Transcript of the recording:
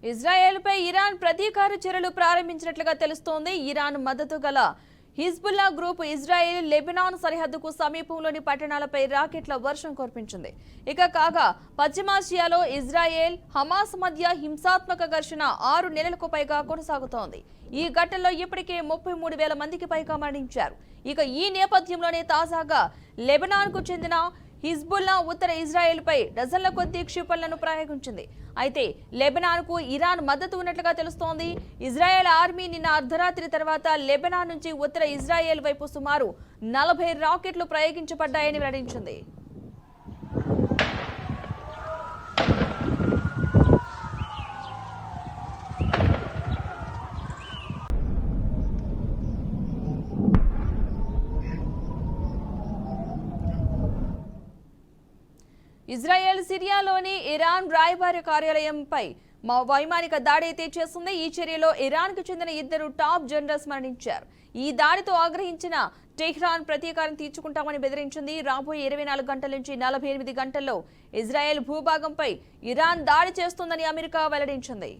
ఇజ్రాయెల్పై Iran ప్రతీకార చర్యలు ప్రారంభించినట్లుగా తెలుస్తోంది. ఇరాన్ మద్దతు గల హిజ్బుల్లా గ్రూప్ ఇజ్రాయెల్ లెబనాన్ సరిహద్దుకు సమీపంలోని పట్టణాలపై రాకెట్ల వర్షం కురిపించింది. కాగా పశ్చిమాసియాలో ఇజ్రాయెల్ హమాస్ మధ్య హింసాత్మక ఘర్షణ 6 నెలలకు పైగా కొనసాగుతోంది. ఈ ఘటనలో ఇప్పటికే 33,000 మందికి పైగా మరణించారు. ఈ నేపథ్యంలోనే తాజాగా లెబనాన్ కు చెందిన హిజ్బుల్లా ఉత్తర ఇజ్రాయెల్ పై డజన్ల కొద్దీ క్షిపణులను ప్రయోగించింది. అయితే లెబనాన్ కు ఇరాన్ మద్దతు ఉన్నట్లుగా తెలుస్తోంది. ఇజ్రాయెల్ ఆర్మీ నిన్న అర్ధరాత్రి తర్వాత లెబనాన్ నుంచి ఉత్తర ఇజ్రాయెల్ వైపు సుమారు 40 రాకెట్లు ప్రయోగించబడ్డాయని వెల్లడించింది. ఇజ్రాయెల్ సిరియాలోని ఇరాన్ రాయబారి కార్యాలయంపై వైమానిక దాడి అయితే చేస్తుంది. ఈ చర్యలో ఇరాన్ కు చెందిన 2 టాప్ జనరల్స్ మరణించారు. ఈ దాడితో ఆగ్రహించిన టెహ్రాన్ ప్రతీకారం తీర్చుకుంటామని బెదిరించింది. రాబోయే 24 గంటల నుంచి 48 గంటల్లో ఇజ్రాయెల్ భూభాగంపై ఇరాన్ దాడి చేస్తుందని అమెరికా వెల్లడించింది.